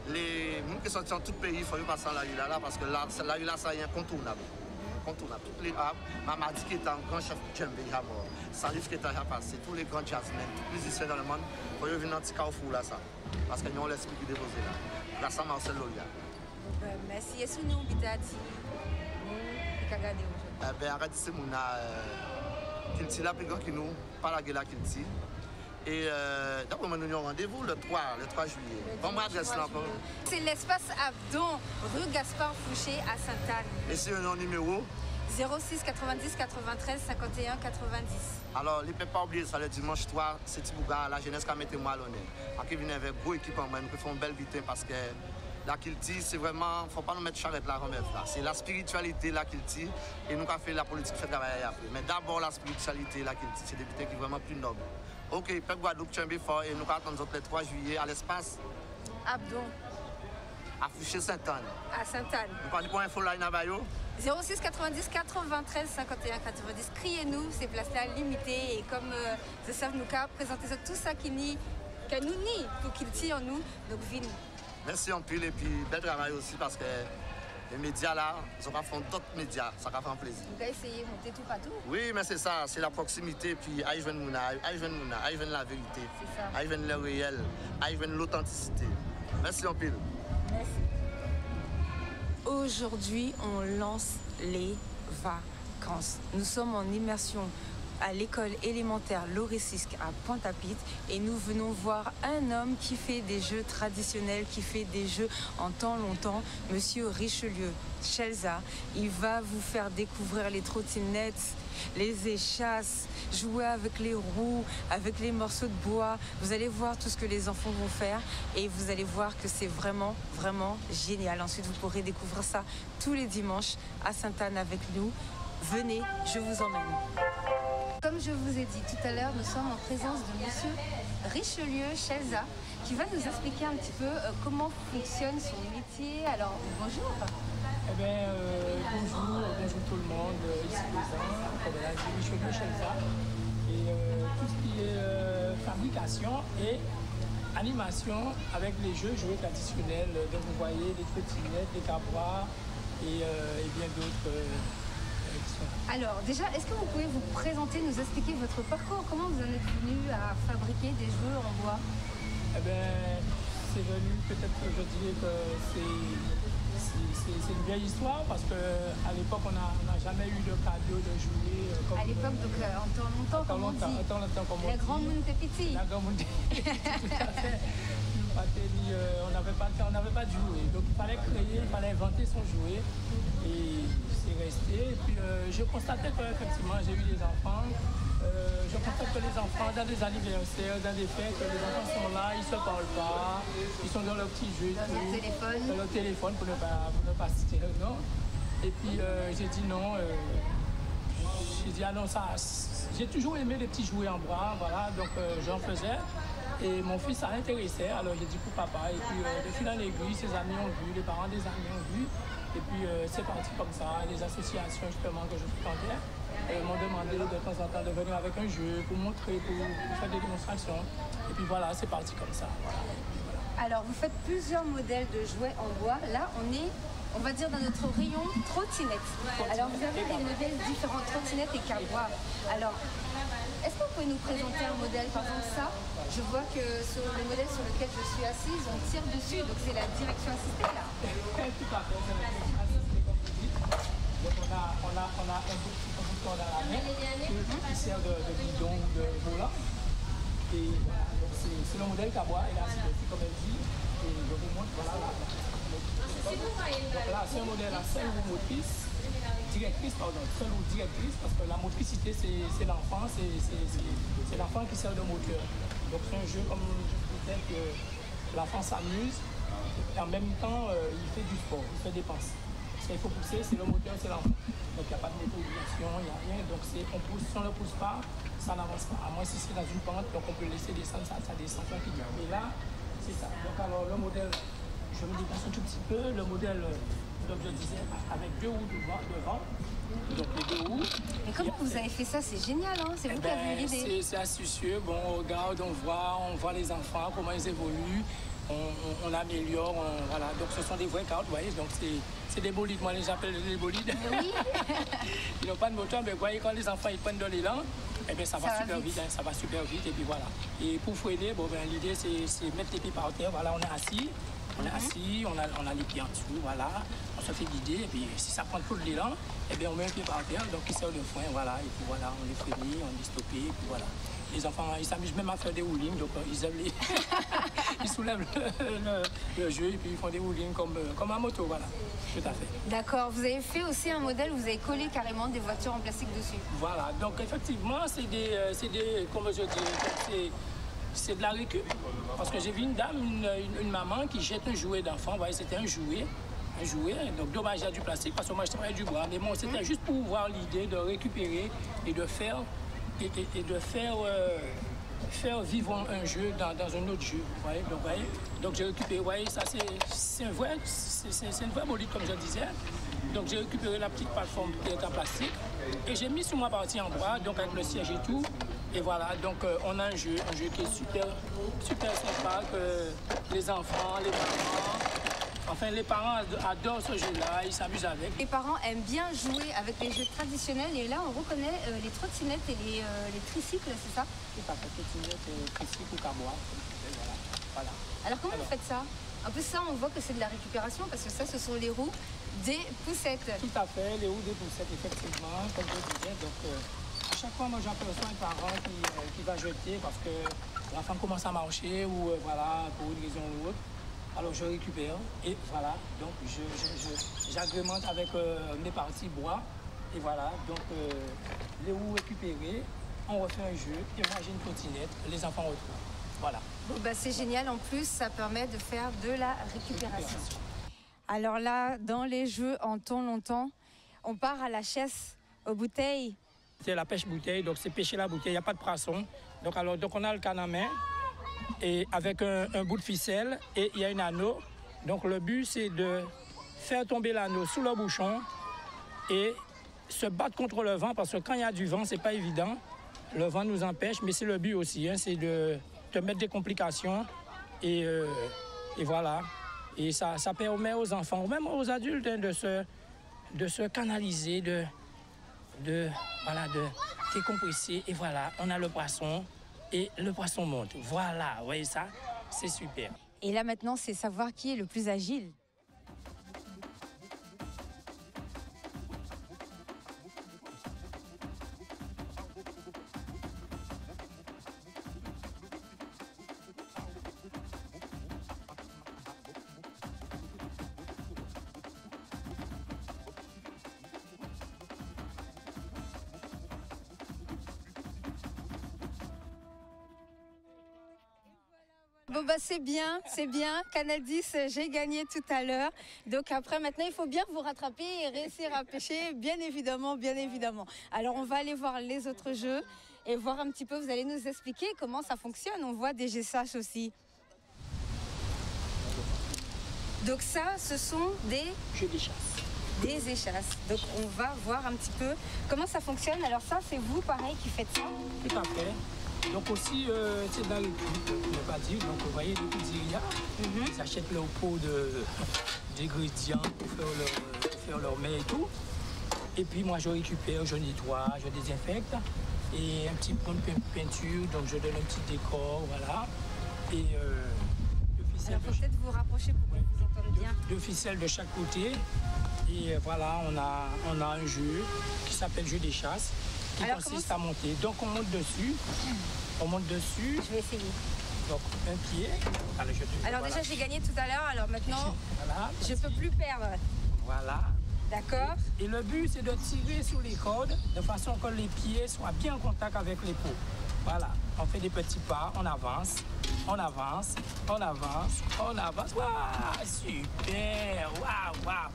les gens qui sont dans tout le pays, il faut passer dans la rue là parce que la rue là, ça est incontournable. Toutes les arbres, Mamadi qui est un grand chef djembé à mort, Salif qui est déjà passé, tous les grands jazzmen, tous les musiciens dans le monde, il faut venir dans le petit carrefour là, ça. Parce qu'ils ont l'esprit qui dépose là. Grâce à Marcel Lolia. Merci. Est-ce que nous habitons à Ti? Nous, qui regardez aujourd'hui? Arrête, c'est mon Kilti là, plus grand que nous, pas la gueule à Kilti. Et d'après moi, nous avons rendez-vous le 3 juillet. Bon, moi, adresse là encore. C'est l'espace Abdon, rue Gaspard Fouché à Sainte-Anne. Et c'est un numéro 06 90 93 51 90. Alors, ne peut pas oublier ça le dimanche 3, c'est Tibouga, la jeunesse qui a mis moi à l'honneur. Qui vient avec gros équipement, nous faisons une belle vitesse parce que la Kilti, c'est vraiment, il ne faut pas nous mettre charrette là, c'est la spiritualité, la Kilti, et nous avons fait la politique, fait travailler après. Mais d'abord, la spiritualité, la Kilti, c'est des vitesses qui sont vraiment plus nobles. Ok, Pep Guadeloupe, Tchambé fort, et nous attendons le 3 juillet à l'espace Abdon. À Fouché Sainte-Anne. À Sainte-Anne. Vous parlez pour info là, Inabayo 06 90 93 51 90. Criez-nous, ces places-là limitées. Et comme c'est ça, nous avons présenté tout ça qui nous nie pour qu'il tire en nous. Donc, vine. Merci en pile et puis bel travail aussi parce que les médias là, ils ont fait d'autres médias, ça va faire plaisir. Vous avez essayé de monter tout partout? Oui, mais c'est ça, c'est la proximité, puis aïe joindre la vérité, aïe joindre le réel, aïe joindre l'authenticité. Merci en pile. Merci. Aujourd'hui, on lance les vacances. Nous sommes en immersion à l'école élémentaire Laurisisque à Pointe-à-Pitre et nous venons voir un homme qui fait des jeux traditionnels, qui fait des jeux en temps longtemps, Monsieur Richelieu Chelza. Il va vous faire découvrir les trottinettes, les échasses, jouer avec les roues, avec les morceaux de bois. Vous allez voir tout ce que les enfants vont faire et vous allez voir que c'est vraiment, vraiment génial. Ensuite, vous pourrez découvrir ça tous les dimanches à Sainte-Anne avec nous. Venez, je vous emmène. Comme je vous ai dit tout à l'heure, nous sommes en présence de Monsieur Richelieu Chelza qui va nous expliquer un petit peu comment fonctionne son métier. Alors, bonjour. Eh bien, bonjour tout le monde, ici présent, comme là, c'est Richelieu Chelza. Et tout ce qui est fabrication et animation avec les jeux traditionnels. Donc vous voyez les trottinettes, les cabras et bien d'autres. Alors déjà, est-ce que vous pouvez vous présenter, nous expliquer votre parcours? Comment vous en êtes venu à fabriquer des jeux en bois? Eh bien, c'est venu peut-être que je dirais que c'est une vieille histoire parce qu'à l'époque, on n'a jamais eu de cadeau de jouer. Comme à l'époque, donc en temps longtemps, comme on dit. La grande monde était petit. La grande monde était petit, tout à fait. On n'avait pas de jouet. Donc il fallait créer, il fallait inventer son jouet. Et c'est resté. Et puis je constatais qu'effectivement j'ai eu des enfants. Je constate que les enfants, dans des anniversaires, dans des fêtes, les enfants sont là, ils ne se parlent pas, ils sont dans leur petit jeu. Dans leur téléphone pour ne pas citer leur nom. Et puis j'ai dit non. J'ai dit ah non, ça. J'ai toujours aimé les petits jouets en bois, voilà, donc j'en faisais. Et mon fils ça l'intéressait, alors j'ai dit pour papa. Et puis de fil en aiguille, ses amis ont vu, les parents des amis ont vu. Et puis c'est parti comme ça, les associations justement que je fréquentais m'ont demandé de temps en temps de venir avec un jeu pour montrer, pour faire des démonstrations. Et puis voilà, c'est parti comme ça. Voilà. Alors vous faites plusieurs modèles de jouets en bois. Là, on est on va dire dans notre rayon trottinette. Alors vous avez des modèles différents, trottinettes et carbois. Alors, est-ce que vous pouvez nous présenter un modèle? Par exemple ça, je vois que sur le modèle sur lequel je suis assise, on tire dessus, donc c'est la direction assistée là. Tout à fait, c'est la direction assistée comme vous dites. Donc on a un bouton dans la main qui sert de guidon ou de volant. Et voilà, donc c'est le modèle carbois, et là c'est comme elle dit, et je vous montre, voilà là. Donc là c'est un modèle à seule roue motrice, seule roue directrice, parce que la motricité c'est l'enfant, c'est l'enfant qui sert de moteur. Donc c'est un jeu comme je disais que l'enfant s'amuse, et en même temps il fait du sport, il fait des penses. Ce qu'il faut pousser, c'est le moteur, c'est l'enfant. Donc il n'y a pas de motorisation, il n'y a rien. Donc si on ne le pousse pas, ça n'avance pas. À moins si c'est dans une pente, donc on peut laisser descendre, ça descend tranquillement. Et là, c'est ça. Donc alors le modèle, je me déplace un tout petit peu, le modèle, comme je disais, avec 2 roues devant. Donc les 2 roues. Et comment vous avez fait ça? C'est génial, hein? C'est vous qui avez eu l'idée. C'est astucieux. Bon, on regarde, on voit les enfants, comment ils évoluent. On améliore, voilà. Donc ce sont des vraies cartes, vous voyez, donc c'est des bolides, moi j'appelle des bolides. Oui. Ils n'ont pas de moteur, mais vous voyez, quand les enfants ils prennent de l'élan, eh bien ça va super vite, hein, ça va super vite, et puis voilà. Et pour freiner, bon, ben, l'idée c'est mettre les pieds par terre, voilà, on est assis, on a les pieds en dessous, voilà, on se fait guider, et puis si ça prend trop de l'élan, eh bien on met un pied par terre, donc il sort de frein, voilà, et puis voilà, on les freine, on les stoppe, et puis voilà. Les enfants, ils s'amusent même à faire des roulings, donc ils soulèvent le jeu et puis ils font des roulings comme un moto, voilà, tout à fait. D'accord, vous avez fait aussi un modèle où vous avez collé carrément des voitures en plastique dessus. Voilà, donc effectivement, c'est comme je dis, c'est de la récup. Parce que j'ai vu une dame, une maman qui jette un jouet d'enfant, vous voyez, c'était un jouet, donc dommage il y a du plastique parce que moi je travaille du bois, mais bon, c'était juste pour voir l'idée de récupérer et de faire faire vivre un jeu dans un autre jeu. Donc j'ai récupéré, ça c'est une vraie bolide comme je disais. Donc j'ai récupéré la petite plateforme qui est en plastique et j'ai mis sur ma partie en bois, donc avec le siège et tout. Et voilà, donc on a un jeu qui est super sympa, que les enfants, les parents, enfin les parents adorent ce jeu-là, ils s'amusent avec. Les parents aiment bien jouer avec les jeux traditionnels et là on reconnaît les trottinettes et les tricycles, c'est ça? Tout à fait, trottinettes, tricycles ou carbois. Voilà. Alors comment vous faites ça? En plus ça on voit que c'est de la récupération parce que ça ce sont les roues des poussettes. Tout à fait, les roues des poussettes effectivement, comme je disais. Donc à chaque fois moi j'aperçois un parent qui va jeter parce que l'enfant commence à marcher ou voilà, pour une raison ou autre. Alors je récupère et voilà, donc j'agrémente avec mes parties bois et voilà, donc les roues récupérées, on refait un jeu et moi j'ai une trottinette, les enfants retrouvent, voilà. Bon, bah, c'est génial, en plus ça permet de faire de la récupération. Alors là, dans les jeux en temps longtemps, on part à la chasse aux bouteilles. C'est la pêche bouteille, donc c'est pêcher la bouteille, il n'y a pas de poisson, donc on a le canne à main. Et avec un bout de ficelle et il y a un anneau. Donc le but c'est de faire tomber l'anneau sous le bouchon et se battre contre le vent parce que quand il y a du vent, c'est pas évident. Le vent nous empêche, mais c'est le but aussi, hein, c'est de te mettre des complications et voilà. Et ça permet aux enfants, même aux adultes, hein, de se canaliser, de décompresser. Et voilà, on a le poisson. Et le poisson monte. Voilà, vous voyez ça? C'est super. Et là maintenant, c'est savoir qui est le plus agile. Bon bah c'est bien, Canal 10, j'ai gagné tout à l'heure. Donc après maintenant il faut bien vous rattraper et réussir à pêcher, bien évidemment. Alors on va aller voir les autres jeux et voir un petit peu, vous allez nous expliquer comment ça fonctionne. On voit des GSH aussi. Donc ça, ce sont des jeux d'échasse. Des échasses. Donc on va voir un petit peu comment ça fonctionne. Alors ça c'est vous pareil qui faites ça? Tout à fait. Donc aussi, c'est dans les cuisines, je ne pas dire. Donc vous voyez, les pizzerias, ils achètent leur pot d'ingrédients pour faire leur mets et tout. Et puis moi, je récupère, je nettoie, je désinfecte. Et un petit point de peinture, donc je donne un petit décor, voilà. Et deux ficelles. Alors, peut-être vous rapprocher pour qu'on vous entende bien. Deux ficelles de chaque côté. Et voilà, on a un jeu qui s'appelle jeu des chasses, qui consiste à monter. Donc on monte dessus. On monte dessus. Je vais essayer. Donc un pied. Allez, alors déjà, j'ai gagné tout à l'heure. Alors maintenant, voilà, je ne peux plus perdre. Voilà. D'accord. Et le but, c'est de tirer sur les cordes de façon que les pieds soient bien en contact avec les peaux. Voilà, on fait des petits pas, on avance, on avance, on avance, on avance. Waouh, super, waouh, waouh.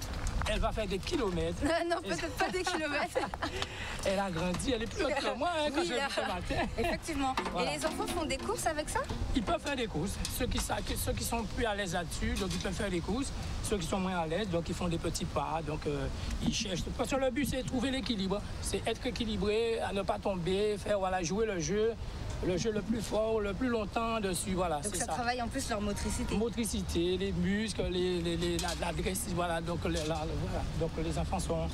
Elle va faire des kilomètres. Non, peut-être pas des kilomètres. Elle a grandi, elle est plus haute que moi quand je l'ai vu ce matin. Effectivement. Voilà. Et les enfants font des courses avec ça? Ils peuvent faire des courses. Ceux qui sont plus à l'aise là-dessus, donc ils peuvent faire des courses. Ceux qui sont moins à l'aise, donc ils font des petits pas. Donc ils cherchent. Parce que le but, c'est trouver l'équilibre. C'est être équilibré, à ne pas tomber, faire, voilà, jouer le jeu le plus fort, le plus longtemps dessus, voilà. Donc ça travaille en plus leur motricité. Motricité, les muscles, l'adresse, voilà. Donc les enfants sont,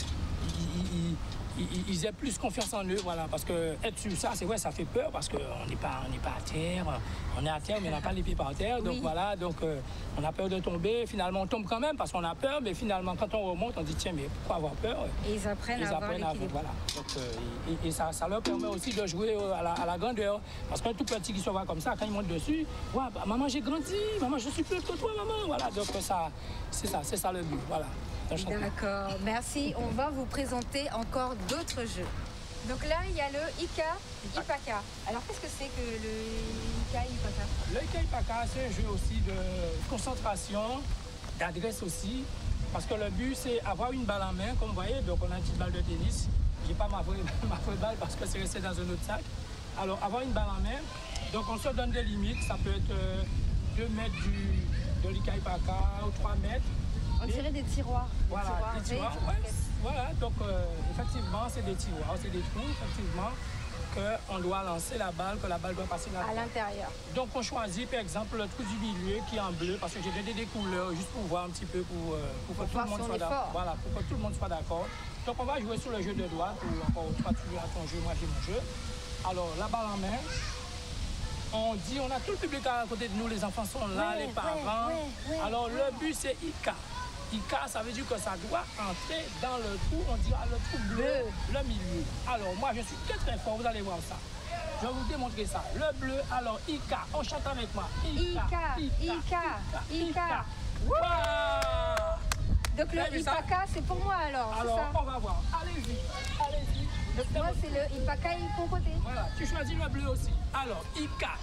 ils aient plus confiance en eux, voilà. Parce que être sur ça, c'est vrai, ça fait peur parce qu'on n'est pas à terre. On est à terre, mais on n'a pas les pieds par terre. Donc voilà, donc on a peur de tomber. Finalement, on tombe quand même parce qu'on a peur, mais finalement, quand on remonte, on dit tiens, mais pourquoi avoir peur? Et ils apprennent à avoir l'équilibre. Voilà. Donc, et ça leur permet aussi de jouer à la grandeur. Parce qu'un tout petit qui se voit comme ça, quand il monte dessus, ouais, bah, maman, j'ai grandi, maman, je suis plus que toi, maman. Voilà, donc c'est ça le but. Voilà. D'accord, merci. On va vous présenter encore d'autres jeux. Donc là, il y a le Ika-Ipaka. Alors, qu'est-ce que c'est que le Ika-Ipaka? Le Ika-Ipaka, c'est un jeu aussi de concentration, d'adresse aussi. Parce que le but, c'est avoir une balle en main, comme vous voyez. Donc, on a une petite balle de tennis. Je n'ai pas ma vraie balle parce que c'est resté dans un autre sac. Alors, avoir une balle en main. Donc, on se donne des limites. Ça peut être 2 mètres de l'Ika-Ipaka ou 3 mètres. On dirait des tiroirs. Voilà, des tiroirs. Ouais, voilà, donc effectivement, c'est des tiroirs, c'est des trous, effectivement, qu'on doit lancer la balle, que la balle doit passer à l'intérieur. Donc on choisit par exemple le trou du milieu qui est en bleu, parce que j'ai donné des couleurs juste pour voir un petit peu, pour que tout le monde soit d'accord. Voilà, pour que tout le monde soit d'accord. Donc on va jouer sur le jeu de droite, ou encore toi tu as ton jeu, moi j'ai mon jeu. Alors la balle en main. On dit, on a tout le public à côté de nous, les enfants sont là, les parents. Alors le but c'est Ika. Ika, ça veut dire que ça doit entrer dans le trou, on dira le trou bleu, le milieu. Alors moi je suis très fort, vous allez voir ça. Je vais vous démontrer ça. Le bleu, alors Ika, on chante avec moi. Ika. Wow! Donc le Ipaka, c'est pour moi alors. Alors on va voir, allez-y. Donc moi c'est le Ipaka et mon côté. Voilà, tu choisis le bleu aussi. Alors Ika,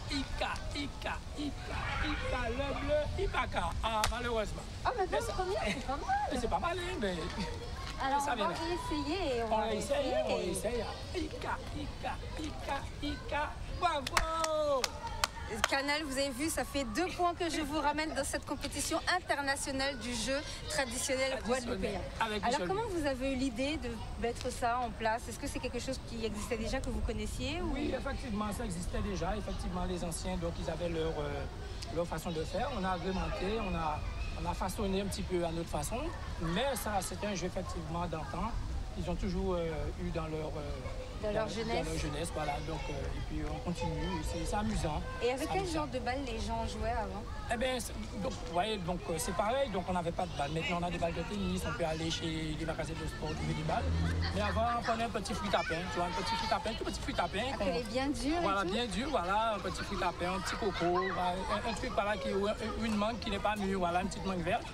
le bleu, Ipaka. Ah malheureusement. Ah mais c'est pas mal. C'est pas mal, mais... Alors on va essayer. On essaye. Ika. Bravo! Canal, vous avez vu, ça fait 2 points que je vous ramène dans cette compétition internationale du jeu traditionnel guadeloupéen. Alors comment vous avez eu l'idée de mettre ça en place? Est-ce que c'est quelque chose qui existait déjà, que vous connaissiez ou... Oui, effectivement, ça existait déjà. Effectivement, les anciens, donc ils avaient leur façon de faire. On a agrémenté, on a façonné un petit peu à notre façon. Mais ça, c'était un jeu effectivement d'antan. Ils ont toujours eu dans leur jeunesse, voilà. Donc, et puis on continue, c'est amusant. Et avec quel genre de balle les gens jouaient avant? Eh bien, donc, vous voyez, donc c'est pareil, donc on n'avait pas de balles. Maintenant, on a des balles de tennis, on peut aller chez les magasins de sport, trouver des balles. Mais avant, on prenait un petit fruit à pain, tu vois, un petit fruit à pain, tout petit fruit à pain. Elle est bien dur. Voilà, bien dur, voilà, un petit fruit à pain, un petit coco, un truc par là, une mangue qui n'est pas mûre, voilà, une petite mangue verte.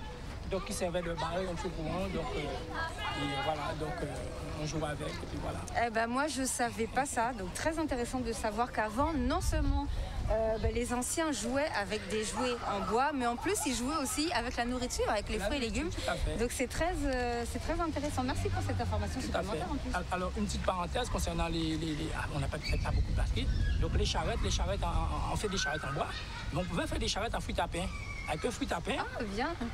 Donc, qui servait de balle, un peu courant, donc, et voilà, donc on joue avec, et puis voilà. Eh ben, moi, je ne savais pas ça, donc très intéressant de savoir qu'avant, non seulement les anciens jouaient avec des jouets en bois, mais en plus, ils jouaient aussi avec la nourriture, avec les fruits et légumes. Donc, c'est très intéressant. Merci pour cette information supplémentaire en plus. Alors, une petite parenthèse concernant on n'a pas beaucoup de batterie. Donc, les charrettes, on fait des charrettes en bois, mais on pouvait faire des charrettes en fruits à pain. Avec un fruit à pain,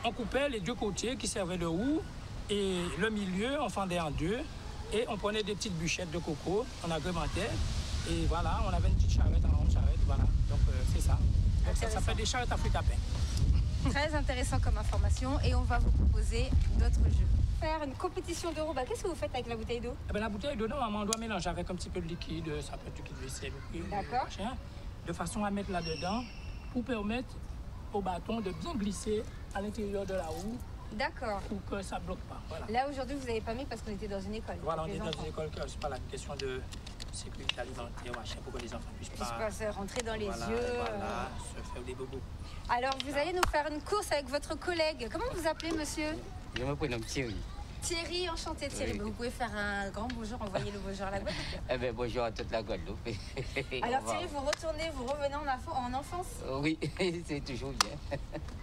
on coupait les 2 côtés qui servaient de roue et le milieu, on fendait en 2 et on prenait des petites bûchettes de coco, on agrémentait Et voilà, on avait une petite charrette, une charrette, voilà. Donc c'est ça. Donc ça s'appelle des charrettes à fruits à pain. Très intéressant comme information et on va vous proposer d'autres jeux. Faire une compétition de roues, qu'est-ce que vous faites avec la bouteille d'eau? La bouteille d'eau, normalement, on doit mélanger avec un petit peu de liquide, ça peut être du liquide vaisselle, d'accord, de façon à mettre là-dedans pour permettre au bâton de bien glisser à l'intérieur de la roue. D'accord. Pour que ça ne bloque pas. Voilà. Là, aujourd'hui, vous n'avez pas mis parce qu'on était dans une école. Voilà, on est dans une école, c'est pas la question de sécurité alimentaire, machin, pour que les enfants puissent pas se rentrer dans les yeux. Voilà, se faire des bobos. Alors, vous allez nous faire une course avec votre collègue. Comment vous appelez, monsieur? Je me prénomme Thierry. Thierry, enchanté Thierry. Oui. Vous pouvez faire un grand bonjour, envoyer le bonjour à la Guadeloupe. Eh bien, bonjour à toute la Guadeloupe. Alors Thierry, vous retournez, vous revenez en enfance? Oui, c'est toujours bien.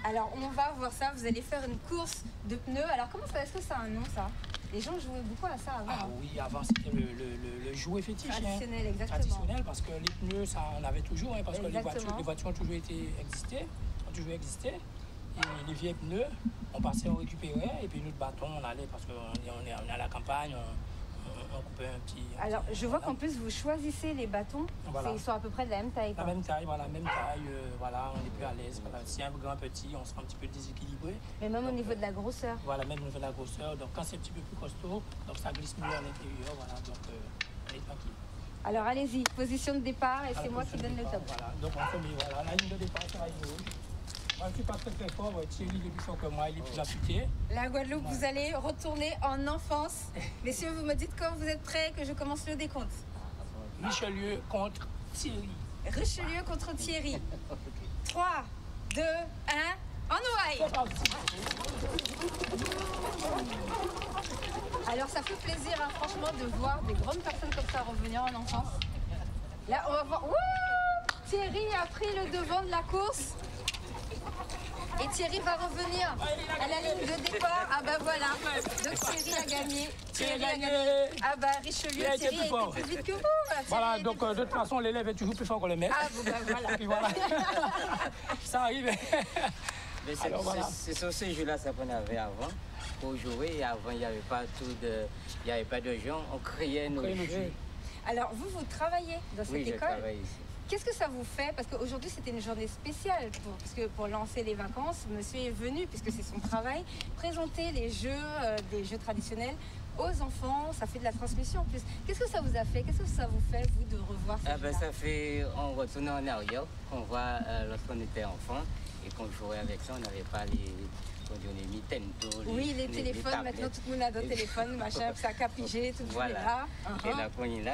Alors, on va voir ça. Vous allez faire une course de pneus. Alors, comment ça? Est-ce que ça a un nom, ça? Les gens jouaient beaucoup à ça avant. Ah oui, avant c'était le jouet fétiche. Traditionnel, exactement. Traditionnel, parce que les pneus, ça on avait toujours, parce que les voitures ont toujours existé. Et les vieux pneus, on passait, on récupérait, et puis nous, le bâton, on allait, parce qu'on est à la campagne, on coupait un petit... Alors, je vois qu'en plus, vous choisissez les bâtons, voilà. Ils sont à peu près de la même taille. La même taille, voilà, voilà, on est plus à l'aise. Voilà. Si un grand petit, on sera un petit peu déséquilibré. Mais même au niveau de la grosseur. Voilà, même au niveau de la grosseur. Donc, quand c'est un petit peu plus costaud, donc ça glisse mieux à l'intérieur, voilà, donc on est tranquille. Alors, allez-y, position de départ, et c'est moi qui donne le top. Voilà, donc on se met, voilà, la ligne de départ, ça va être rouge. Moi, je ne suis pas très fort, Thierry il est plus fort que moi, il est plus affûté. La Guadeloupe, vous allez retourner en enfance. Messieurs, vous me dites quand vous êtes prêts que je commence le décompte. Richelieu contre Thierry. Richelieu contre Thierry. 3, 2, 1, en ouaille. Alors ça fait plaisir, hein, franchement, de voir des grandes personnes comme ça revenir en enfance. Là, on va voir... Wouh, Thierry a pris le devant de la course. Et Thierry va revenir à la ligne de départ. Ah bah voilà. Donc Thierry a gagné. Thierry a gagné. Ah bah Richelieu, Thierry a été plus vite que vous. Voilà, donc de toute façon, l'élève est toujours plus fort que le maître. Ah bon bah voilà. Et voilà. Ça arrive. Mais ce sont ces jeux-là qu'on avait avant pour jouer. Et avant, il n'y avait pas de gens. On créait nos jeux. Alors vous travaillez dans cette école? Oui, je travaille ici. Qu'est-ce que ça vous fait? Parce qu'aujourd'hui, c'était une journée spéciale, parce que pour lancer les vacances, monsieur est venu, puisque c'est son travail, présenter les jeux, des jeux traditionnels aux enfants. Ça fait de la transmission en plus. Qu'est-ce que ça vous a fait? Qu'est-ce que ça vous fait, vous, de revoir ces jeux-là? Ça fait, on retourne en arrière, qu'on voit lorsqu'on était enfant et qu'on jouait avec ça, on n'avait pas les Nintendo. Oui, les téléphones, maintenant tout le monde a des téléphones, machin, ça a capigé, tout le monde est là. Et là, quand il est là,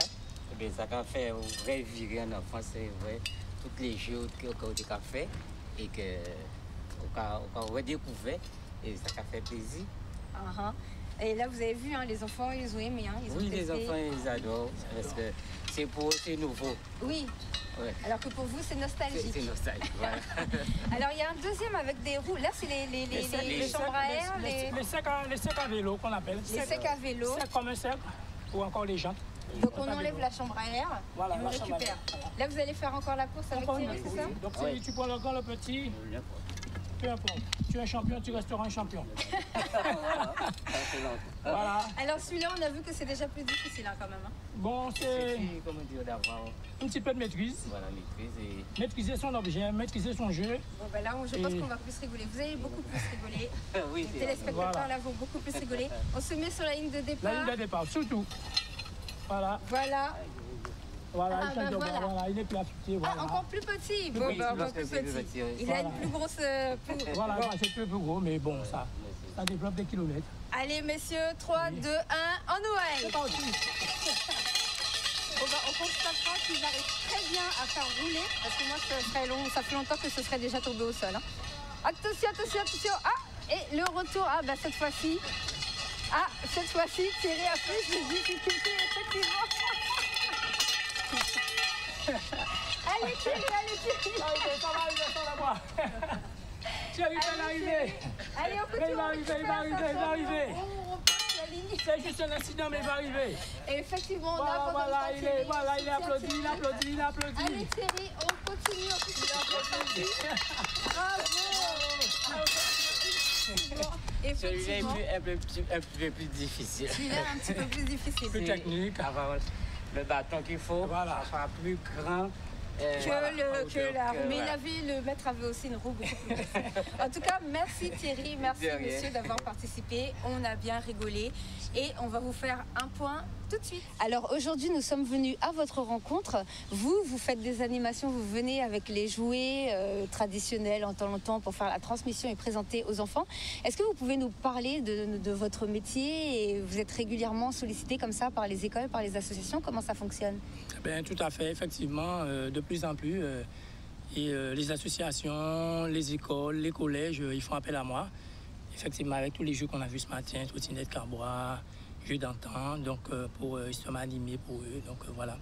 ça a fait vrai virer en enfance, c'est vrai, tous les jeux qu'on a fait et qu'on a redécouvert, et ça a fait plaisir. Et là, vous avez vu, hein, les enfants, ils ont aimé. Hein, oui, les enfants, ils adorent, parce que c'est pour eux, c'est nouveau. Oui. Ouais. Alors que pour vous, c'est nostalgique. C'est nostalgique, voilà. Alors, il y a un deuxième avec des roues. Là, c'est les chambres à air. Les sacs à vélo qu'on appelle. Les sacs à vélo. C'est comme un sac, ou encore les jantes. Donc on enlève la chambre à air, voilà, et on récupère. Là vous allez faire encore la course avec Thierry, c'est ça? Donc Thierry, tu prends le grand, le petit, peu importe. Tu es un champion, tu resteras un champion. Voilà. Alors celui-là, on a vu que c'est déjà plus difficile hein, quand même. Hein. Bon, c'est comment dire, d'avoir un petit peu de maîtrise. Voilà, maîtrise et... Maîtriser son objet, maîtriser son jeu. Bon ben là, je pense qu'on va plus rigoler. Vous allez beaucoup plus rigoler. Oui, les téléspectateurs là vont beaucoup plus rigoler. On se met sur la ligne de départ. La ligne de départ, surtout. Voilà. Voilà. Voilà, il est plus affûté. Voilà. Ah, encore plus petit. Bon, oui, encore plus petit. Il a une plus grosse... Voilà, c'est plus gros, mais bon, ça développe des kilomètres. Allez, messieurs, 3, 2, 1, en ouaille. C'est parti. On constatera qu'ils arrivent très bien à faire rouler, parce que moi, ça fait longtemps que ce serait déjà tombé au sol. Hein. Attention, attention, attention. Ah, et le retour, ah, bah cette fois-ci... Ah, cette fois-ci, Thierry a plus de difficultés, effectivement. Allez, Thierry, allez, Thierry. Ça va arriver. Thierry va arriver. Allez, on continue. Il va arriver. C'est juste un incident, mais il va arriver. Et effectivement, on a voilà, il est applaudi, il applaudit. Allez, Thierry, on continue. Bravo. Celui-là est un peu plus difficile. Celui-là est un petit peu plus difficile. Plus technique. le bâton qu'il faut, Voilà. ça soit plus grand. Mais le maître avait aussi une roue beaucoup plus grande. En tout cas, merci Thierry, merci monsieur d'avoir participé. On a bien rigolé et on va vous faire un point tout de suite. Alors aujourd'hui, nous sommes venus à votre rencontre. Vous faites des animations, vous venez avec les jouets traditionnels en temps longtemps pour faire la transmission et présenter aux enfants. Est-ce que vous pouvez nous parler de votre métier et vous êtes régulièrement sollicité comme ça par les écoles, par les associations? Comment ça fonctionne? Ben, tout à fait, effectivement, de plus en plus. Les associations, les écoles, les collèges, ils font appel à moi. Effectivement, avec tous les jeux qu'on a vus ce matin, trottinette, carbois, jeux d'antan, donc pour justement animer pour eux. Donc voilà,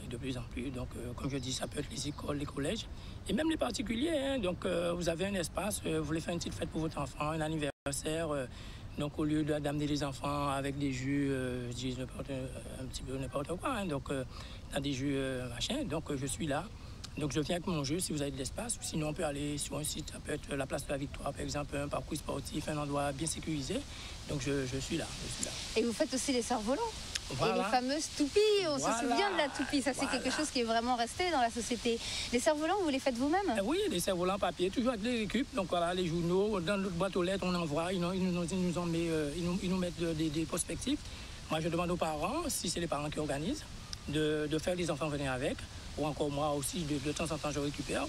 de plus en plus. Donc comme je dis, ça peut être les écoles, les collèges et même les particuliers. Hein. Donc vous avez un espace, vous voulez faire une petite fête pour votre enfant, un anniversaire. Donc au lieu d'amener les enfants avec des jeux, je dis un petit peu n'importe quoi, hein, donc dans des jeux machin, donc je suis là. Donc je viens avec mon jeu si vous avez de l'espace. Sinon on peut aller sur un site, ça peut être la place de la Victoire par exemple, un parcours sportif, un endroit bien sécurisé. Donc je suis là. Et vous faites aussi les cerfs-volants. Voilà. Et les fameuses toupies, on se souvient de la toupie, ça c'est quelque chose qui est vraiment resté dans la société. Les cerfs-volants, vous les faites vous-même? Oui, les cerfs-volants papier, toujours avec les récup. Donc voilà, les journaux, dans notre boîte aux lettres, on envoie, ils nous mettent des prospectifs. Moi je demande aux parents, si c'est les parents qui organisent, de faire les enfants venir avec. Ou encore moi aussi, de temps en temps je récupère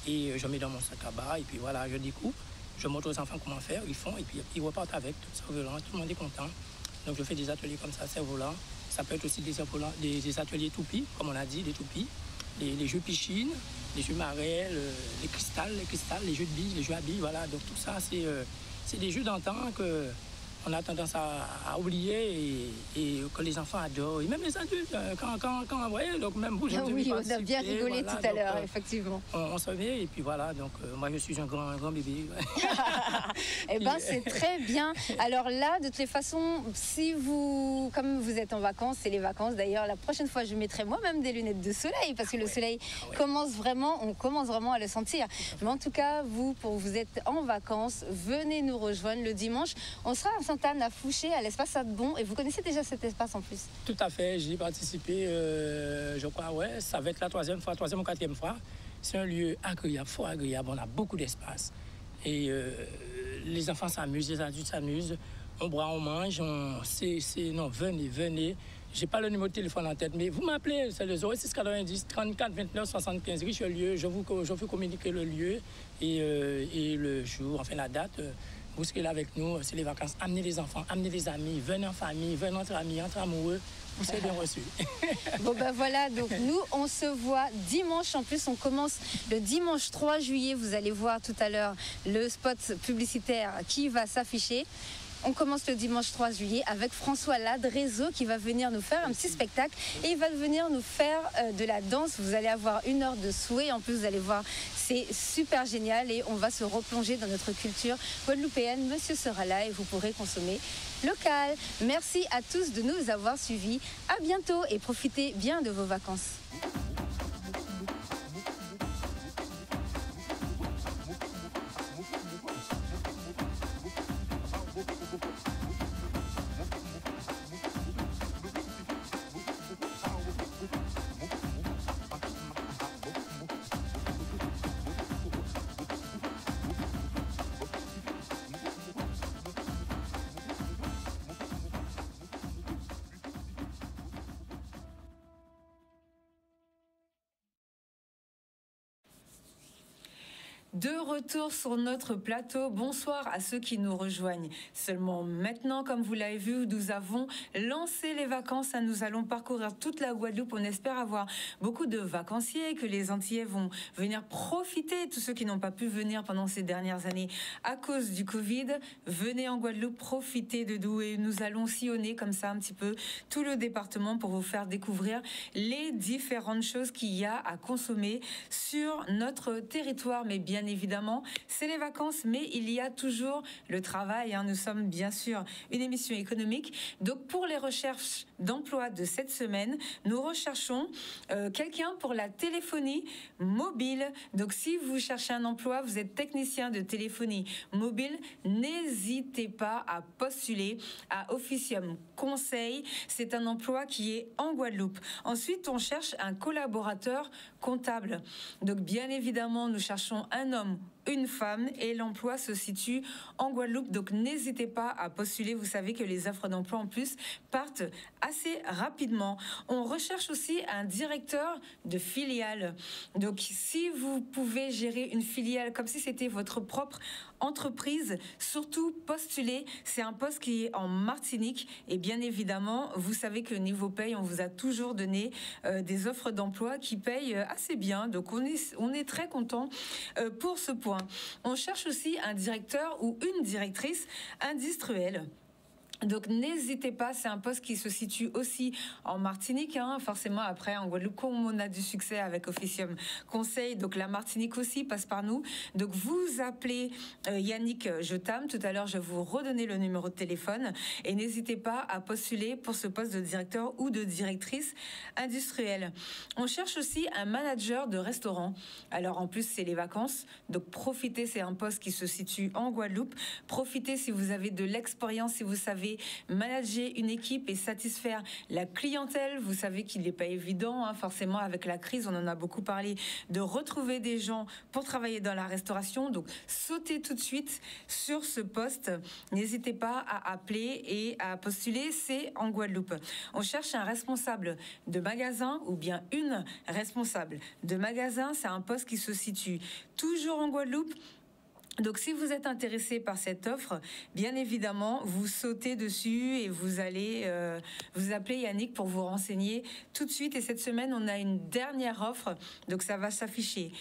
et je mets dans mon sac à bas et puis voilà, je découpe. Je montre aux enfants comment faire, ils font et puis ils repartent avec, tout cerf-volant, tout le monde est content. Donc je fais des ateliers comme ça, cerf-volant. Ça peut être aussi des ateliers toupies, comme on a dit, des toupies, les jeux piscine, les jeux marais, les cristals, les jeux de billes, les jeux à billes, voilà. Donc tout ça, c'est des jeux d'antan qu'on a tendance à oublier et que les enfants adorent. Et même les adultes, quand vous voyez, donc même vous, oui, on a bien rigolé tout à l'heure, effectivement. On se met et puis voilà, donc moi je suis un grand bébé. Eh bien, c'est très bien. Alors là, de toutes les façons, comme vous êtes en vacances, c'est les vacances. D'ailleurs, la prochaine fois, je mettrai moi-même des lunettes de soleil parce que le soleil on commence vraiment à le sentir. Mais en tout cas, vous êtes en vacances, venez nous rejoindre le dimanche. On sera à Sainte-Anne, à Fouché, à l'espace Adbon. Et vous connaissez déjà cet espace en plus? Tout à fait, j'y ai participé, je crois, ça va être la troisième ou quatrième fois. C'est un lieu agréable, fort agréable, on a beaucoup d'espace. Et les enfants s'amusent, les adultes s'amusent, on boit, on mange, non, venez. J'ai pas le numéro de téléphone en tête, mais vous m'appelez, c'est le 06 90 34 29 75 Richelieu. Je vous communiquer le lieu et le jour, enfin la date. Vous serez là avec nous, c'est les vacances. Amenez les enfants, amenez les amis, venez en famille, venez entre amis, entre amoureux. Vous serez bien reçus. Bon ben voilà, donc nous on se voit dimanche. En plus on commence le dimanche 3 juillet. Vous allez voir tout à l'heure le spot publicitaire qui va s'afficher. On commence le dimanche 3 juillet avec François Ladrézo qui va venir nous faire un petit spectacle et il va venir nous faire de la danse. Vous allez avoir 1 heure de souhait. En plus, vous allez voir, c'est super génial et on va se replonger dans notre culture guadeloupéenne. Monsieur sera là et vous pourrez consommer local. Merci à tous de nous avoir suivis. À bientôt et profitez bien de vos vacances. De retour sur notre plateau, bonsoir à ceux qui nous rejoignent. Seulement maintenant, comme vous l'avez vu, nous avons lancé les vacances. Nous allons parcourir toute la Guadeloupe. On espère avoir beaucoup de vacanciers, que les Antillais vont venir profiter. Tous ceux qui n'ont pas pu venir pendant ces dernières années à cause du Covid, venez en Guadeloupe, profitez de Douai. Nous allons sillonner comme ça un petit peu tout le département pour vous faire découvrir les différentes choses qu'il y a à consommer sur notre territoire. Mais bien bien évidemment, c'est les vacances, mais il y a toujours le travail. Nous sommes bien sûr une émission économique. Donc pour les recherches d'emploi de cette semaine, nous recherchons quelqu'un pour la téléphonie mobile. Donc si vous cherchez un emploi, vous êtes technicien de téléphonie mobile, n'hésitez pas à postuler à Officium Conseil. C'est un emploi qui est en Guadeloupe. Ensuite, on cherche un collaborateur comptable. Donc bien évidemment, nous cherchons un homme, une femme, et l'emploi se situe en Guadeloupe. Donc n'hésitez pas à postuler. Vous savez que les offres d'emploi en plus partent assez rapidement. On recherche aussi un directeur de filiale. Donc si vous pouvez gérer une filiale comme si c'était votre propre entreprise, surtout postulez. C'est un poste qui est en Martinique et bien évidemment, vous savez que niveau paye, on vous a toujours donné des offres d'emploi qui payent assez bien. Donc on est très content pour ce point. On cherche aussi un directeur ou une directrice industrielle. Donc n'hésitez pas, c'est un poste qui se situe aussi en Martinique, forcément après en Guadeloupe, comme on a du succès avec Officium Conseil, donc la Martinique aussi passe par nous. Donc vous appelez Yannick Jotam, tout à l'heure je vous redonnais le numéro de téléphone et n'hésitez pas à postuler pour ce poste de directeur ou de directrice industrielle. On cherche aussi un manager de restaurant. Alors en plus c'est les vacances, donc profitez, c'est un poste qui se situe en Guadeloupe. Profitez si vous avez de l'expérience, si vous savez manager une équipe et satisfaire la clientèle. Vous savez qu'il n'est pas évident, forcément avec la crise, on en a beaucoup parlé, de retrouver des gens pour travailler dans la restauration. Donc sautez tout de suite sur ce poste. N'hésitez pas à appeler et à postuler, c'est en Guadeloupe. On cherche un responsable de magasin ou bien une responsable de magasin. C'est un poste qui se situe toujours en Guadeloupe. Donc, si vous êtes intéressé par cette offre, bien évidemment, vous sautez dessus et vous allez vous appeler Yannick pour vous renseigner tout de suite. Et cette semaine, on a une dernière offre, donc ça va s'afficher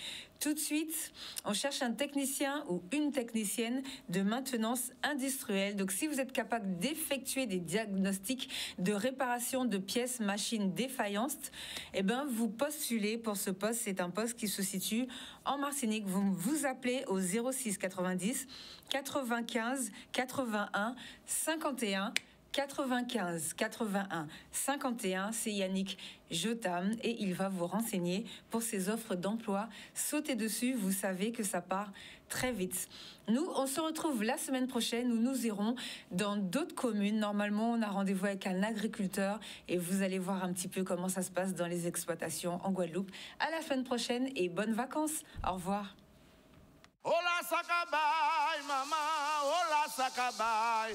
tout de suite. On cherche un technicien ou une technicienne de maintenance industrielle. Donc, si vous êtes capable d'effectuer des diagnostics de réparation de pièces, machines défaillantes, eh ben, vous postulez pour ce poste. C'est un poste qui se situe en Martinique. Vous vous appelez au 06 90 95 81 51 95 81 51, c'est Yannick Jotam et il va vous renseigner pour ces offres d'emploi. Sautez dessus, vous savez que ça part très vite. Nous, on se retrouve la semaine prochaine où nous irons dans d'autres communes. Normalement, on a rendez-vous avec un agriculteur et vous allez voir un petit peu comment ça se passe dans les exploitations en Guadeloupe. À la semaine prochaine et bonnes vacances. Au revoir. Hola Sakabay, maman, hola Sakabay.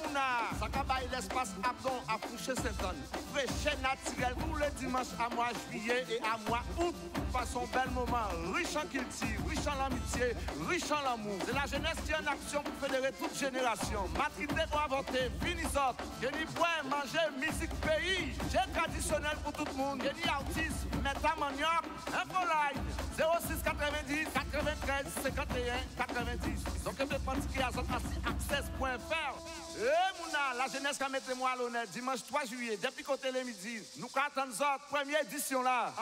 Mouna, Sakabay l'espace Abdon à Fouché Saint-Anne. Fraîche naturel tous les dimanches à mois juillet et à mois août. Façon bel moment, riche en culture, riche en amitié, riche en l'amour. C'est la jeunesse qui est en action pour fédérer toute génération. Matrité doit voter, finissante. Génie bois, manger, musique, pays. J'ai traditionnel pour tout le monde. Génie artiste, métamaniac, infoline. 06 90 93 51 90. Donc, je vais prendre ce qu'il y a sur access.fr. Mouna, la jeunesse qui a mis moi à l'honneur dimanche 3 juillet, depuis côté les midi. Nous attendons notre première édition là.